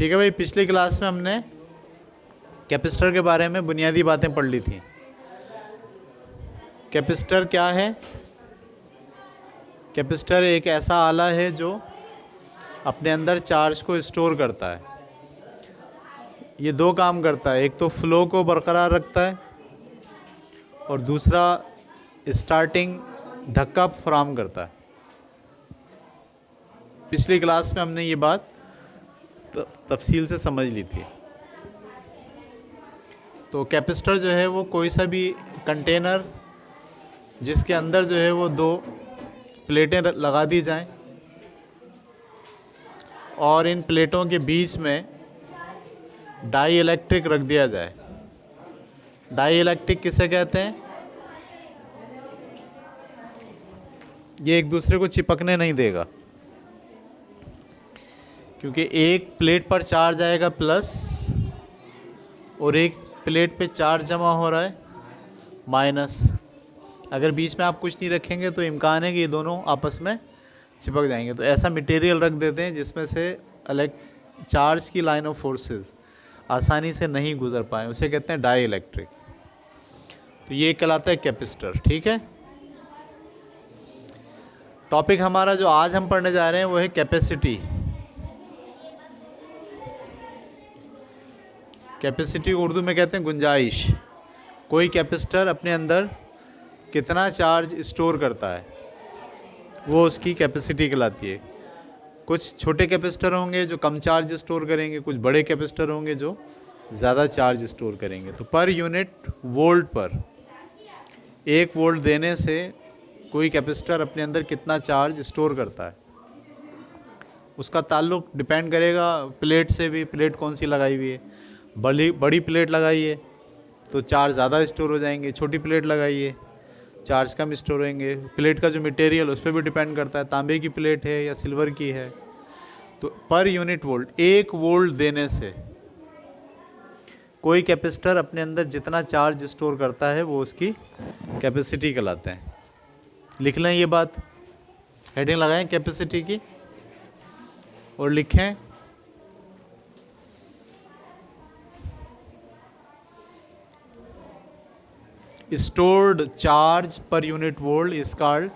ठीक है भाई, पिछली क्लास में हमने कैपेसिटर के बारे में बुनियादी बातें पढ़ ली थी। कैपेसिटर क्या है? कैपेसिटर एक ऐसा आला है जो अपने अंदर चार्ज को स्टोर करता है। ये दो काम करता है, एक तो फ्लो को बरकरार रखता है और दूसरा स्टार्टिंग धक्का फराहम करता है। पिछली क्लास में हमने ये बात तफसील से समझ ली थी। तो कैपेसिटर जो है वो कोई सा भी कंटेनर जिसके अंदर जो है वो दो प्लेटें लगा दी जाएं और इन प्लेटों के बीच में डाई इलेक्ट्रिक रख दिया जाए। डाई इलेक्ट्रिक किसे कहते हैं? ये एक दूसरे को चिपकने नहीं देगा, क्योंकि एक प्लेट पर चार्ज आएगा प्लस और एक प्लेट पे चार्ज जमा हो रहा है माइनस। अगर बीच में आप कुछ नहीं रखेंगे तो इम्कान है कि ये दोनों आपस में चिपक जाएंगे। तो ऐसा मटेरियल रख देते हैं जिसमें से चार्ज की लाइन ऑफ फोर्सेस आसानी से नहीं गुजर पाए, उसे कहते हैं डाई इलेक्ट्रिक। तो ये कहलाता है कैपेसिटर। ठीक है, टॉपिक हमारा जो आज हम पढ़ने जा रहे हैं वो है कैपेसिटी। कैपेसिटी उर्दू में कहते हैं गुंजाइश। कोई कैपेसिटर अपने अंदर कितना चार्ज स्टोर करता है वो उसकी कैपेसिटी कहलाती है। कुछ छोटे कैपेसिटर होंगे जो कम चार्ज स्टोर करेंगे, कुछ बड़े कैपेसिटर होंगे जो ज़्यादा चार्ज स्टोर करेंगे। तो पर यूनिट वोल्ट पर 1 वोल्ट देने से कोई कैपेसिटर अपने अंदर कितना चार्ज स्टोर करता है उसका ताल्लुक डिपेंड करेगा प्लेट से भी। प्लेट कौन सी लगाई हुई है? बड़ी प्लेट लगाइए तो चार्ज ज़्यादा स्टोर हो जाएंगे, छोटी प्लेट लगाइए चार्ज कम स्टोर होंगे। प्लेट का जो मटेरियल उस पर भी डिपेंड करता है, तांबे की प्लेट है या सिल्वर की है। तो पर यूनिट वोल्ट 1 वोल्ट देने से कोई कैपेसिटर अपने अंदर जितना चार्ज स्टोर करता है वो उसकी कैपेसिटी कहलाते हैं। लिख लें ये बात, हेडिंग लगाएं कैपेसिटी की और लिखें stored charge per unit volt is called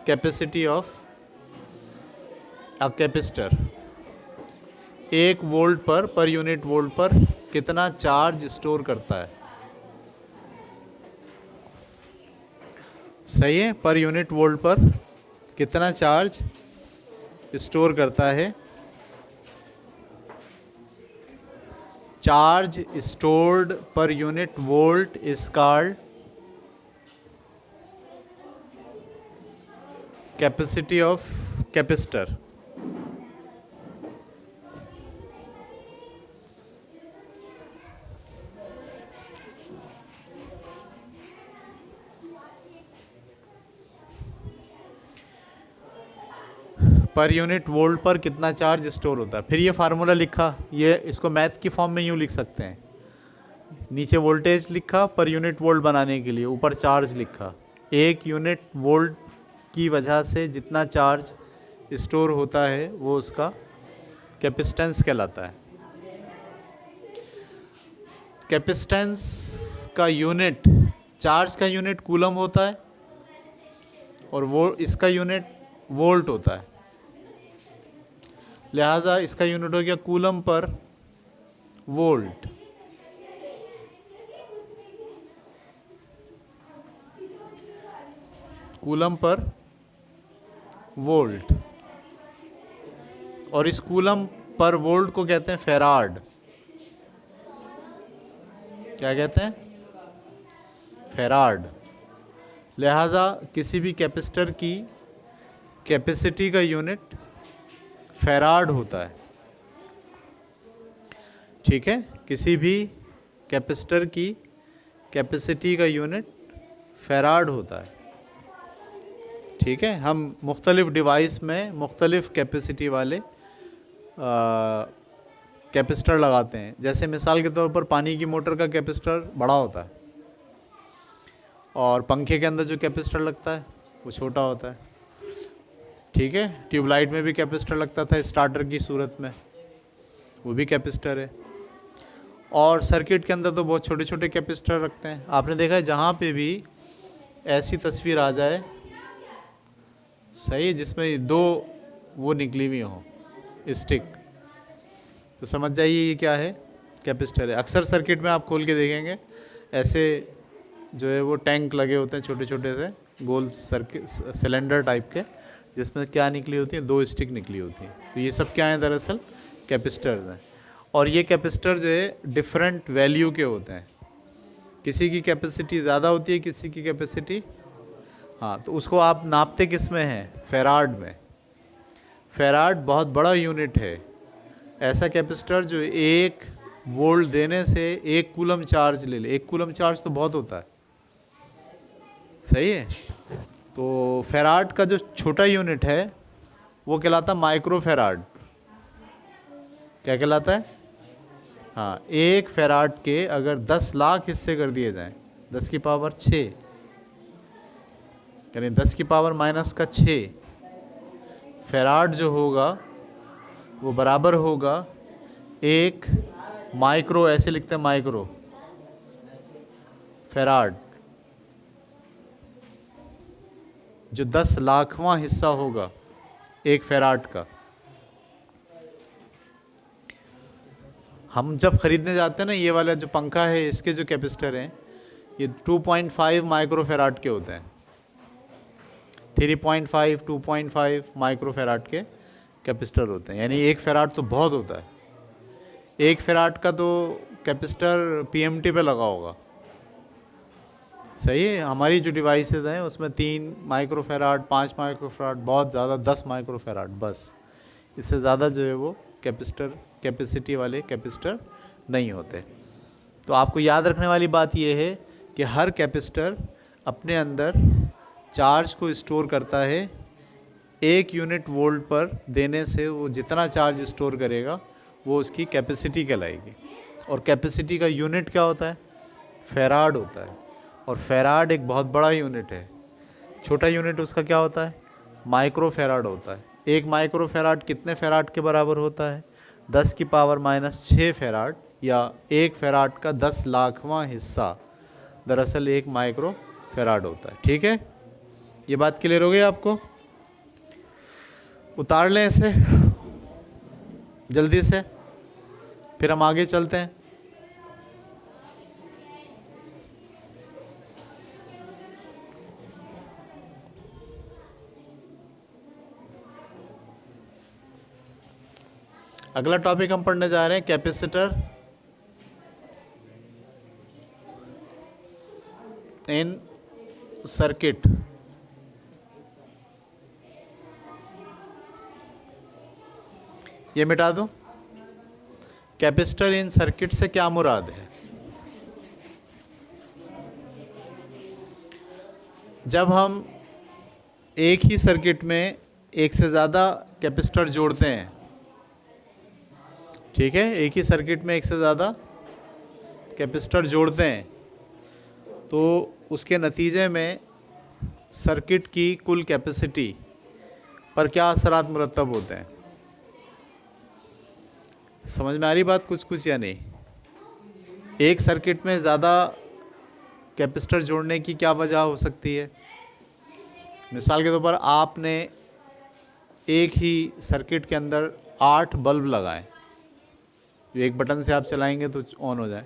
capacity of a capacitor। 1 volt per unit volt पर कितना चार्ज स्टोर करता है? सही है, पर यूनिट वोल्ट पर कितना चार्ज स्टोर करता है। Charge stored per unit volt is called capacity of capacitor. Per unit volt पर कितना चार्ज स्टोर होता है। फिर ये फार्मूला लिखा, ये इसको मैथ की फॉर्म में यूँ लिख सकते हैं। नीचे वोल्टेज लिखा पर यूनिट वोल्ट बनाने के लिए, ऊपर चार्ज लिखा। 1 यूनिट वोल्ट की वजह से जितना चार्ज स्टोर होता है वो उसका कैपेसिटेंस कहलाता है। कैपेसिटेंस का यूनिट, चार्ज का यूनिट कूलम होता है और वो इसका यूनिट वोल्ट होता है। लिहाजा इसका यूनिट हो गया coulomb per volt. Coulomb per volt. और इस कूलम पर वोल्ट को कहते हैं फेराड। क्या कहते हैं? फेराड। लिहाजा किसी भी कैपेसिटर की कैपेसिटी का यूनिट फेराड होता है। ठीक है, किसी भी कैपेसिटर की कैपेसिटी का यूनिट फेराड होता है। ठीक है, हम मुख्तलिफ़ डिवाइस में मुख्तलिफ़ कैपेसिटी वाले कैपेसिटर लगाते हैं। जैसे मिसाल के तौर पर पानी की मोटर का कैपेसिटर बड़ा होता है और पंखे के अंदर जो कैपेसिटर लगता है वो छोटा होता है। ठीक है, ट्यूबलाइट में भी कैपेसिटर लगता था स्टार्टर की सूरत में, वो भी कैपेसिटर है। और सर्किट के अंदर तो बहुत छोटे छोटे कैपेसिटर रखते हैं। आपने देखा है जहाँ पे भी ऐसी तस्वीर आ जाए, सही है, जिसमें दो वो निकली हुई हो स्टिक, तो समझ जाइए ये क्या है, कैपेसिटर है। अक्सर सर्किट में आप खोल के देखेंगे ऐसे जो है वो टैंक लगे होते हैं छोटे छोटे से गोल सर्किट सिलेंडर टाइप के, जिसमें क्या निकली होती है, दो स्टिक निकली होती हैं। तो ये सब क्या है, दरअसल कैपेसिटर्स हैं। और ये कैपेसिटर जो है डिफरेंट वैल्यू के होते हैं। किसी की कैपेसिटी ज़्यादा होती है, किसी की कैपेसिटी, हाँ, तो उसको आप नापते किस में हैं, फेराड में। फेराड बहुत बड़ा यूनिट है। ऐसा कैपेसिटर जो 1 वोल्ट देने से 1 कूलम चार्ज ले ले। 1 कूलम चार्ज तो बहुत होता है, सही है। तो फेराड का जो छोटा यूनिट है वो कहलाता माइक्रो फेराड। क्या कहलाता है, हाँ, 1 फेराड के अगर 10 लाख हिस्से कर दिए जाएं, 10 की पावर 6, यानी 10 की पावर -6 फेराड जो होगा वो बराबर होगा 1 माइक्रो, ऐसे लिखते हैं माइक्रो फेराड। जो 10 लाखवां हिस्सा होगा 1 फेराड का। हम जब ख़रीदने जाते हैं ना, ये वाला जो पंखा है, इसके जो कैपेसिटर हैं ये 2.5 माइक्रो फेराड के होते हैं। 3.5 2.5 माइक्रो फेराड के कैपेसिटर होते हैं, यानी 1 फेराड तो बहुत होता है। 1 फेराड का तो कैपेसिटर पीएमटी पे लगा होगा, सही है। हमारी जो डिवाइसेस हैं उसमें 3 माइक्रो फेराड, 5 माइक्रो फेराड, बहुत ज़्यादा 10 माइक्रो फेराड, बस। इससे ज़्यादा जो है वो कैपेसिटर, कैपेसिटी वाले कैपेसिटर नहीं होते। तो आपको याद रखने वाली बात यह है कि हर कैपेसिटर अपने अंदर चार्ज को स्टोर करता है। 1 यूनिट वोल्ट पर देने से वो जितना चार्ज स्टोर करेगा वो उसकी कैपेसिटी कहलाएगी। और कैपेसिटी का यूनिट क्या होता है, फेराड होता है। और फेराड एक बहुत बड़ा यूनिट है। छोटा यूनिट उसका क्या होता है, माइक्रो फेराड होता है। 1 माइक्रो फेराड कितने फेराड के बराबर होता है, 10 की पावर -6 फेराड, या 1 फेराड का 10 लाखवां हिस्सा दरअसल 1 माइक्रो फेराड होता है। ठीक है, ये बात क्लियर हो गई आपको। उतार लें इसे जल्दी से, फिर हम आगे चलते हैं। अगला टॉपिक हम पढ़ने जा रहे हैं कैपेसिटर इन सर्किट। ये मिटा दो। कैपेसिटर इन सर्किट से क्या मुराद है? जब हम एक ही सर्किट में एक से ज़्यादा कैपेसिटर जोड़ते हैं, ठीक है, एक ही सर्किट में एक से ज़्यादा कैपेसिटर जोड़ते हैं, तो उसके नतीजे में सर्किट की कुल कैपेसिटी पर क्या असरात मुरतब होते हैं? समझ में आ रही बात कुछ कुछ या नहीं? एक सर्किट में ज़्यादा कैपेसिटर जोड़ने की क्या वजह हो सकती है? मिसाल के तौर पर आपने एक ही सर्किट के अंदर 8 बल्ब लगाए, जो एक बटन से आप चलाएंगे तो ऑन हो जाए,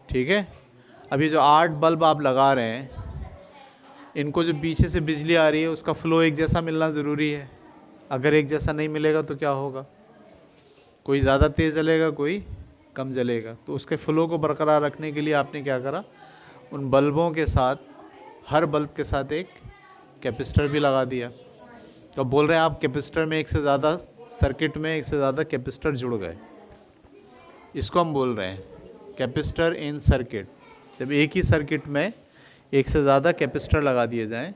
ठीक है। अभी जो 8 बल्ब आप लगा रहे हैं, इनको जो पीछे से बिजली आ रही है उसका फ़्लो एक जैसा मिलना ज़रूरी है। अगर एक जैसा नहीं मिलेगा तो क्या होगा, कोई ज़्यादा तेज़ जलेगा, कोई कम जलेगा। तो उसके फ़्लो को बरकरार रखने के लिए आपने क्या करा, उन बल्बों के साथ, हर बल्ब के साथ एक कैपेसिटर भी लगा दिया। तो बोल रहे हैं आप कैपेसिटर में एक से ज़्यादा, सर्किट में एक से ज़्यादा कैपेसिटर जुड़ गए, इसको हम बोल रहे हैं कैपेसिटर इन सर्किट। जब एक ही सर्किट में एक से ज़्यादा कैपेसिटर लगा दिए जाएं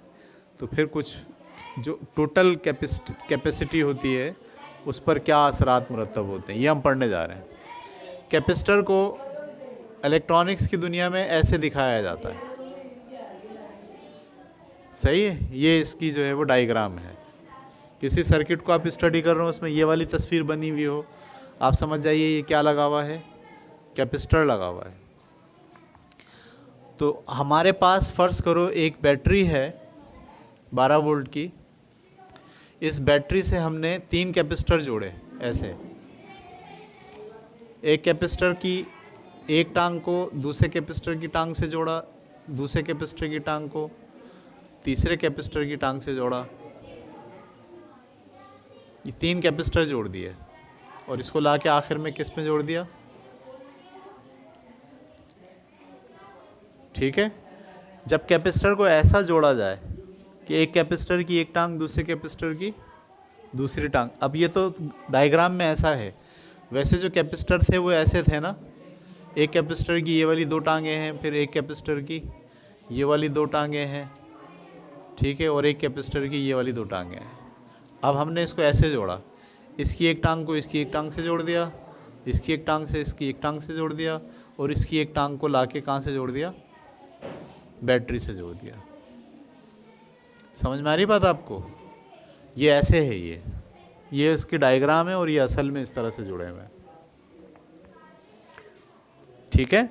तो फिर कुछ जो टोटल कैपेसिटी होती है उस पर क्या असरात मुरतब होते हैं, ये हम पढ़ने जा रहे हैं। कैपेसिटर को इलेक्ट्रॉनिक्स की दुनिया में ऐसे दिखाया जाता है, सही है। ये इसकी जो है वो डायग्राम है। किसी सर्किट को आप स्टडी कर रहे हो, उसमें ये वाली तस्वीर बनी हुई हो, आप समझ जाइए ये क्या लगा हुआ है, कैपेसिटर लगा हुआ है। तो हमारे पास फ़र्ज़ करो एक बैटरी है 12 वोल्ट की, इस बैटरी से हमने 3 कैपेसिटर जोड़े ऐसे, एक कैपेसिटर की एक टांग को दूसरे कैपेसिटर की टांग से जोड़ा, दूसरे कैपेसिटर की टांग को तीसरे कैपेसिटर की टांग से जोड़ा, ये 3 कैपेसिटर जोड़ दिए और इसको लाके आखिर में किस में जोड़ दिया, ठीक है। जब कैपेसिटर को ऐसा जोड़ा जाए कि एक कैपेसिटर की एक टांग दूसरे कैपेसिटर की दूसरी टांग, अब ये तो डायग्राम में ऐसा है, वैसे जो कैपेसिटर थे वो ऐसे थे ना, एक कैपेसिटर की ये वाली 2 टांगें हैं, फिर एक कैपेसिटर की ये वाली 2 टांगें हैं, ठीक है, और एक कैपेसिटर की ये वाली 2 टांगें हैं। अब हमने इसको ऐसे जोड़ा, इसकी एक टांग को इसकी एक टांग से जोड़ दिया, इसकी एक टांग से इसकी एक टांग से जोड़ दिया, और इसकी एक टांग को लाके कहाँ से जोड़ दिया, बैटरी से जोड़ दिया। समझ में आ रही बात आपको? ये ऐसे है, ये इसकी डायग्राम है और ये असल में इस तरह से जुड़े हुए हैं, ठीक है।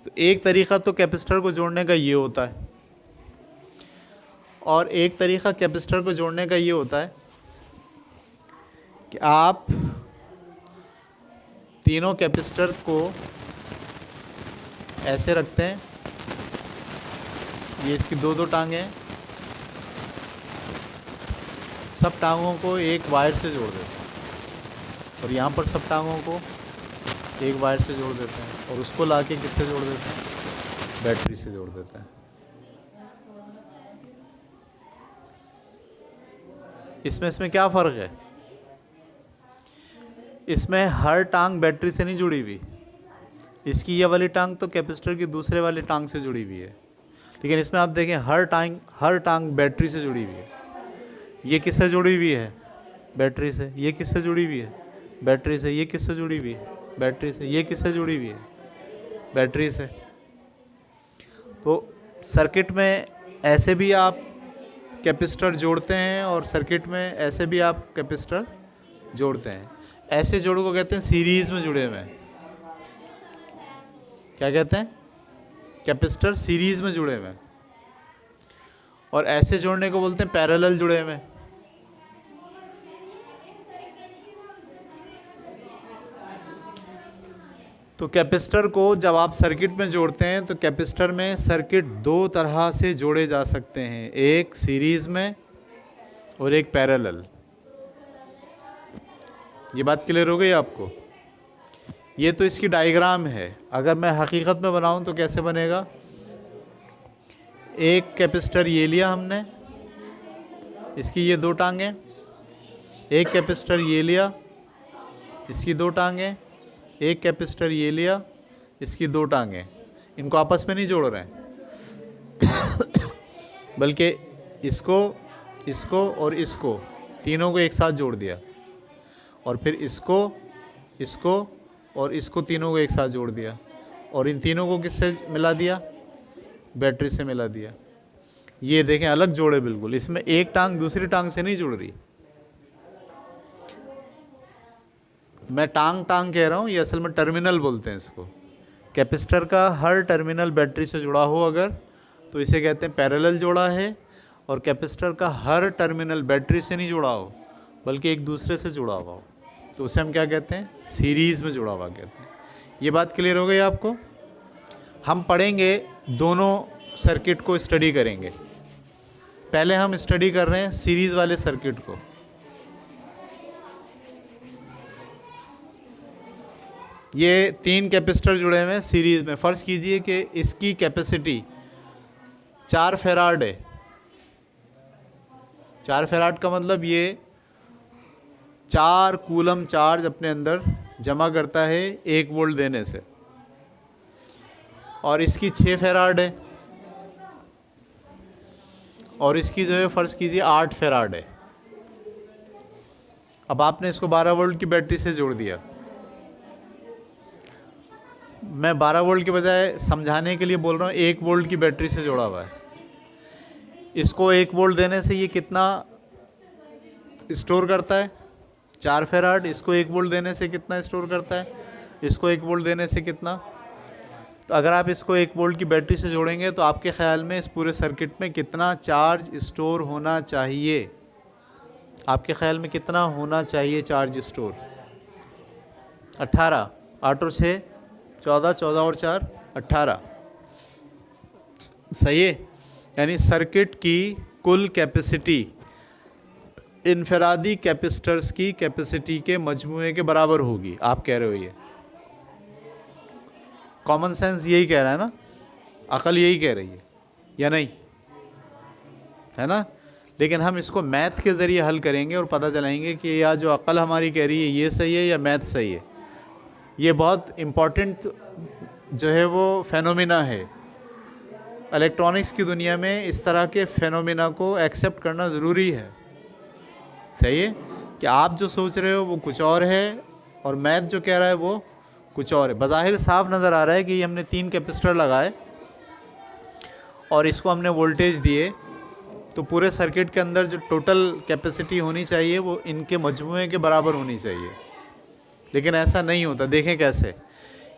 तो एक तरीक़ा तो कैपेसिटर को जोड़ने का ये होता है, और एक तरीक़ा कैपेसिटर को जोड़ने का ये होता है कि आप तीनों कैपेसिटर को ऐसे रखते हैं, ये इसकी 2-2 टांगें हैं, सब टांगों को एक वायर से जोड़ देते हैं, और यहाँ पर सब टांगों को एक वायर से जोड़ देते हैं, और उसको लाके किससे जोड़ देते हैं, बैटरी से जोड़ देते हैं। इसमें क्या फ़र्क है? इसमें हर टांग बैटरी से नहीं जुड़ी हुई, इसकी ये वाली टांग तो कैपेसिटर की दूसरे वाली टांग से जुड़ी हुई है, लेकिन इसमें आप देखें हर टांग बैटरी से जुड़ी हुई है। ये किससे जुड़ी हुई है, बैटरी से। ये किससे जुड़ी हुई है, बैटरी से। ये किससे जुड़ी हुई है, बैटरी से। ये किससे जुड़ी हुई है, बैटरी से। तो सर्किट में ऐसे भी आप कैपेसिटर जोड़ते हैं और सर्किट में ऐसे भी आप कैपेसिटर जोड़ते हैं। ऐसे जोड़ों को कहते हैं सीरीज़ में जुड़े हुए हैं। क्या कहते हैं, कैपेसिटर सीरीज़ में जुड़े हुए हैं। और ऐसे जोड़ने को बोलते हैं पैरेलल जुड़े हुए हैं। तो कैपेसिटर को जब आप सर्किट में जोड़ते हैं तो कैपेसिटर में सर्किट 2 तरह से जोड़े जा सकते हैं, एक सीरीज़ में और एक पैरेलल। ये बात क्लियर हो गई आपको? ये तो इसकी डायग्राम है। अगर मैं हकीकत में बनाऊं तो कैसे बनेगा, एक कैपेसिटर ये लिया हमने, इसकी ये 2 टांगें, एक कैपेसिटर ये लिया, इसकी 2 टांगें, एक कैपेसिटर ये लिया, इसकी 2 टांगें। इनको आपस में नहीं जोड़ रहे हैं बल्कि इसको और इसको तीनों को एक साथ जोड़ दिया, और फिर इसको और इसको तीनों को एक साथ जोड़ दिया, और इन तीनों को किससे मिला दिया, बैटरी से मिला दिया। ये देखें अलग जोड़े बिल्कुल, इसमें एक टांग दूसरी टांग से नहीं जुड़ रही। मैं टांग कह रहा हूँ, ये असल में टर्मिनल बोलते हैं इसको। कैपेसिटर का हर टर्मिनल बैटरी से जुड़ा हो अगर, तो इसे कहते हैं पैरेलल जोड़ा है। और कैपेसिटर का हर टर्मिनल बैटरी से नहीं जुड़ा हो बल्कि एक दूसरे से जुड़ा हुआ हो, तो उसे हम क्या कहते हैं, सीरीज़ में जुड़ा हुआ कहते हैं। ये बात क्लियर हो गई आपको? हम पढ़ेंगे, दोनों सर्किट को स्टडी करेंगे। पहले हम स्टडी कर रहे हैं सीरीज़ वाले सर्किट को। ये 3 कैपेसिटर जुड़े हुए हैं सीरीज़ में। फ़र्ज़ कीजिए कि इसकी कैपेसिटी 4 फेराड है। 4 फेराड का मतलब ये 4 कूलम चार्ज अपने अंदर जमा करता है 1 वोल्ट देने से। और इसकी 6 फेराड है, और इसकी जो है फ़र्ज़ कीजिए 8 फेराड है। अब आपने इसको 12 वोल्ट की बैटरी से जोड़ दिया। मैं 12 वोल्ट के बजाय समझाने के लिए बोल रहा हूँ 1 वोल्ट की बैटरी से जोड़ा हुआ है। इसको 1 वोल्ट देने से ये कितना स्टोर करता है, 4 फेराड। इसको 1 वोल्ट देने से कितना स्टोर करता है, इसको 1 वोल्ट देने से कितना। तो अगर आप इसको 1 वोल्ट की बैटरी से जोड़ेंगे तो आपके ख़्याल में इस पूरे सर्किट में कितना चार्ज स्टोर होना चाहिए, आपके ख़्याल में कितना होना चाहिए चार्ज स्टोर? 18। 8 और 6 14, 14 और 4 18। सही है। यानी सर्किट की कुल कैपेसिटी इनफरादी कैपेसिटर्स की कैपेसिटी के मजमूए के बराबर होगी। आप कह रहे हो ये कॉमन सेंस यही कह रहा है ना, अकल यही कह रही है या नहीं, है ना। लेकिन हम इसको मैथ के ज़रिए हल करेंगे और पता चलाएंगे कि या जो अकल हमारी कह रही है ये सही है या मैथ सही है। ये बहुत इम्पॉर्टेंट जो है वो फेनोमेना है। इलेक्ट्रॉनिक्स की दुनिया में इस तरह के फेनोमेना को एक्सेप्ट करना ज़रूरी है। सही है कि आप जो सोच रहे हो वो कुछ और है और मैथ जो कह रहा है वो कुछ और है। बज़ाहिर साफ नज़र आ रहा है कि ये हमने 3 कैपेसिटर लगाए और इसको हमने वोल्टेज दिए, तो पूरे सर्किट के अंदर जो टोटल कैपेसिटी होनी चाहिए वो इनके मजमूए के बराबर होनी चाहिए। लेकिन ऐसा नहीं होता। देखें कैसे,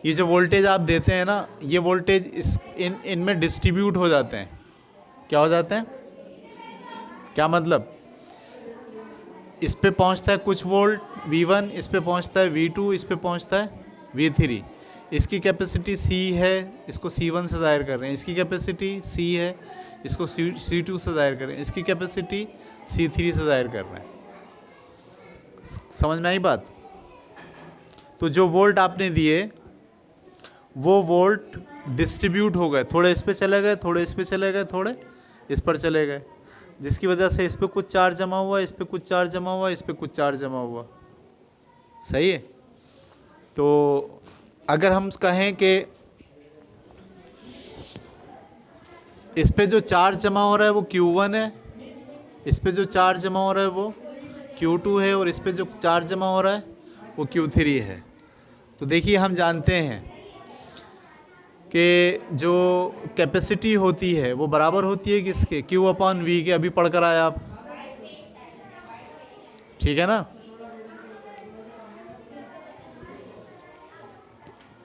ये जो वोल्टेज आप देते हैं ना, ये वोल्टेज इनमें डिस्ट्रीब्यूट हो जाते हैं। क्या हो जाते हैं, क्या मतलब, इस पे पहुंचता है कुछ वोल्ट V1, इस पे पहुंचता है V2, इस पे पहुंचता है V3। इसकी कैपेसिटी C है, इसको C1 से ज़ाहिर कर रहे हैं। इसकी कैपेसिटी C है, इसको C2 से ज़ाहिर कर रहे हैं। इसकी कैपेसिटी C3 से ज़ाहिर कर रहे हैं। समझ में आई बात। तो जो वोल्ट आपने दिए वो वोल्ट डिस्ट्रीब्यूट हो गए, थोड़े इस पे चले गए, थोड़े इस पे चले गए, थोड़े इस पर चले गए, जिसकी वजह से इस पे कुछ चार्ज जमा हुआ, इस पे कुछ चार्ज जमा हुआ, इस पे कुछ चार्ज जमा हुआ। सही है। तो अगर हम कहें कि इस पे जो चार्ज जमा हो रहा है वो Q1 है, इस पे जो चार्ज जमा हो रहा है वो Q2 है, और इस पे जो चार्ज जमा हो रहा है वो Q3 है। तो देखिए हम जानते हैं कि जो कैपेसिटी होती है वो बराबर होती है किसके, Q/V के। अभी पढ़ कर आए आप, ठीक है ना।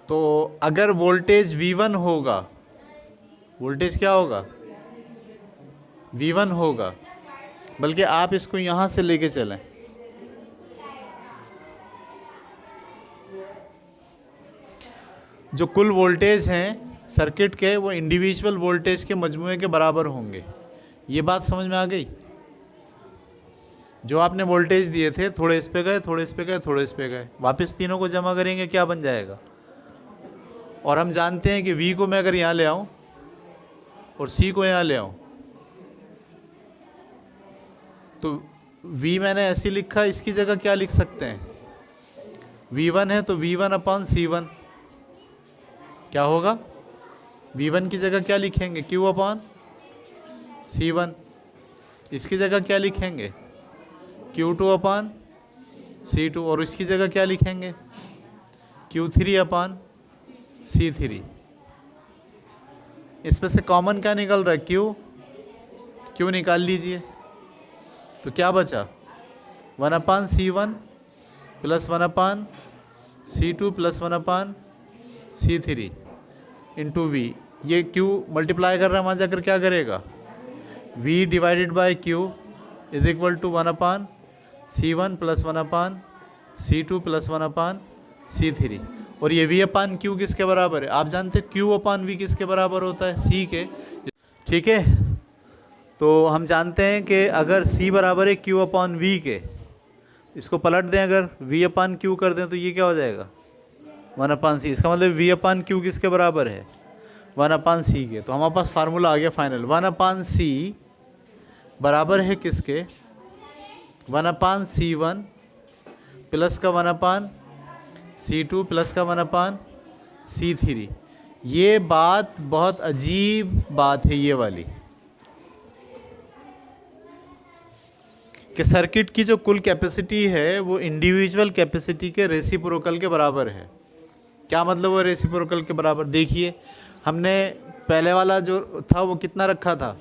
तो अगर वोल्टेज V1 होगा, वोल्टेज क्या होगा, V1 होगा, बल्कि आप इसको यहाँ से लेके चलें, जो कुल वोल्टेज हैं सर्किट के वो इंडिविजुअल वोल्टेज के मजमूए के बराबर होंगे। ये बात समझ में आ गई। जो आपने वोल्टेज दिए थे, थोड़े इस पे गए, थोड़े इस पे गए, थोड़े इस पे गए, वापस तीनों को जमा करेंगे क्या बन जाएगा। और हम जानते हैं कि V को मैं अगर यहाँ ले आऊँ और C को यहाँ ले आऊँ, तो V मैंने ऐसे लिखा, इसकी जगह क्या लिख सकते हैं, V1 है तो V1/C1 क्या होगा, V1 की जगह क्या लिखेंगे, Q/C1। इसकी जगह क्या लिखेंगे, Q2/C2। और इसकी जगह क्या लिखेंगे, Q3/C3। इसमें से कॉमन क्या निकल रहा है, Q निकाल लीजिए। तो क्या बचा, 1/C1 + 1/C2 + 1/C3 into V। ये Q मल्टीप्लाई कर रहा है, वहाँ जाकर क्या करेगा, V divided by Q is equal to 1/C1 + 1/C2 + 1/C3। और ये V/Q किसके बराबर है, आप जानते हैं Q/V किसके बराबर होता है, C के। ठीक है। तो हम जानते हैं कि अगर C बराबर है Q/V के, इसको पलट दें, अगर V/Q कर दें तो ये क्या हो जाएगा, 1/C। इसका मतलब V/Q किसके बराबर है, 1/C के। तो हमारे पास फार्मूला आ गया फाइनल, 1/C बराबर है किसके, 1/C1 प्लस का 1/C2 प्लस का 1/C3। ये बात बहुत अजीब बात है ये वाली, कि सर्किट की जो कुल कैपेसिटी है वो इंडिविजुअल कैपेसिटी के रेसिप्रोकल के बराबर है। क्या मतलब वो रेसिप्रोकल के बराबर, देखिए हमने पहले वाला जो था वो कितना रखा था,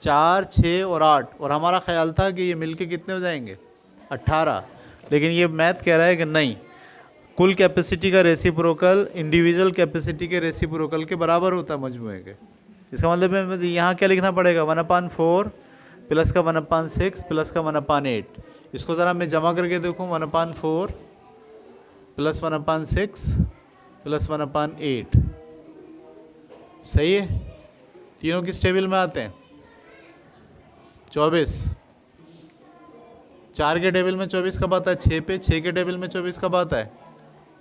4, 6 और 8, और हमारा ख्याल था कि ये मिलके कितने हो जाएंगे, 18। लेकिन ये मैथ कह रहा है कि नहीं, कुल कैपेसिटी का रेसिप्रोकल इंडिविजुअल कैपेसिटी के रेसिप्रोकल के बराबर होता है मजमूए के। इसका मतलब है यहाँ क्या लिखना पड़ेगा, 1/4 प्लस का 1/6 प्लस का 1/8। इसको ज़रा मैं जमा करके देखूँ, 1/4 प्लस 1/6 प्लस 1/8, सही है। तीनों किस टेबल में आते हैं, 24। 4 के टेबल में 24 कब आता है, 6 पे। 6 के टेबल में 24 कब आता है,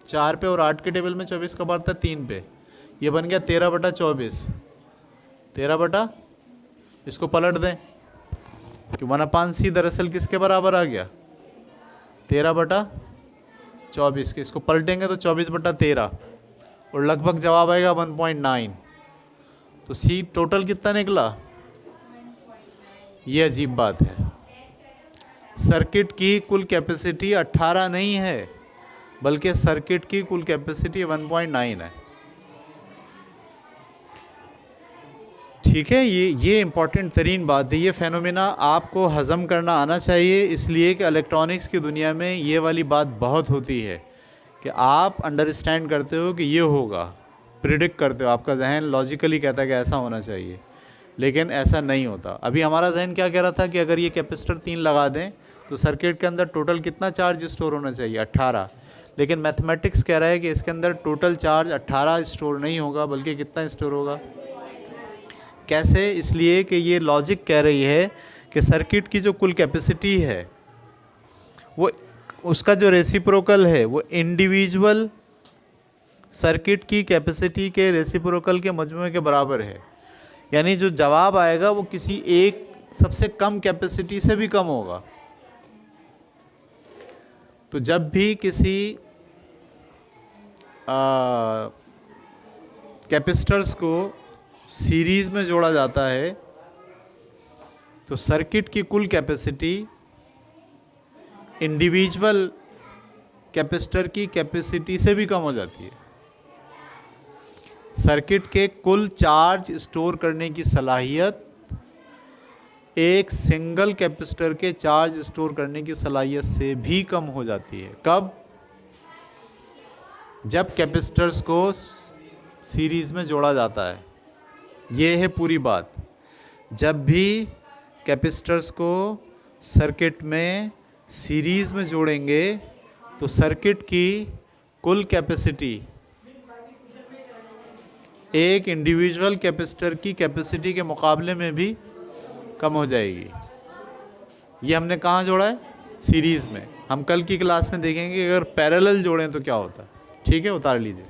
4 पे। और 8 के टेबल में 24 कब आता है, 3 पे। ये बन गया 13/24। 13 इसको पलट दें कि 1/c दरअसल किसके बराबर आ गया, 13/24 के। इसको पलटेंगे तो 24/13 और लगभग जवाब आएगा 1.9। तो सी टोटल कितना निकला, ये अजीब बात है। सर्किट की कुल कैपेसिटी 18 नहीं है, बल्कि सर्किट की कुल कैपेसिटी 1.9 है। ठीक है, ये इंपॉर्टेंट तरीन बात है। ये फेनोमेना आपको हज़म करना आना चाहिए, इसलिए कि इलेक्ट्रॉनिक्स की दुनिया में ये वाली बात बहुत होती है कि आप अंडरस्टैंड करते हो कि ये होगा, प्रिडिक्ट करते हो, आपका जहन लॉजिकली कहता है कि ऐसा होना चाहिए, लेकिन ऐसा नहीं होता। अभी हमारा जहन क्या कह रहा था कि अगर ये कैपेसिटर 3 लगा दें तो सर्किट के अंदर टोटल कितना चार्ज स्टोर होना चाहिए, 18। लेकिन मैथमेटिक्स कह रहा है कि इसके अंदर टोटल चार्ज 18 स्टोर नहीं होगा, बल्कि कितना स्टोर होगा। कैसे, इसलिए कि ये लॉजिक कह रही है कि सर्किट की जो कुल कैपेसिटी है वो, उसका जो रेसिप्रोकल है वो इंडिविजुअल सर्किट की कैपेसिटी के रेसिप्रोकल के मजमूए के बराबर है। यानी जो जवाब आएगा वो किसी एक सबसे कम कैपेसिटी से भी कम होगा। तो जब भी किसी कैपेसिटर्स को सीरीज़ में जोड़ा जाता है तो सर्किट की कुल कैपेसिटी इंडिविजुअल कैपेसिटर की कैपेसिटी से भी कम हो जाती है। सर्किट के कुल चार्ज स्टोर करने की सलाहियत एक सिंगल कैपेसिटर के चार्ज स्टोर करने की सलाहियत से भी कम हो जाती है। कब, जब कैपेसिटर्स को सीरीज़ में जोड़ा जाता है। ये है पूरी बात। जब भी कैपेसिटर्स को सर्किट में सीरीज़ में जोड़ेंगे तो सर्किट की कुल कैपेसिटी एक इंडिविजुअल कैपेसिटर की कैपेसिटी के मुकाबले में भी कम हो जाएगी। ये हमने कहाँ जोड़ा है, सीरीज़ में। हम कल की क्लास में देखेंगे अगर पैरेलल जोड़ें तो क्या होता है। ठीक है, उतार लीजिए।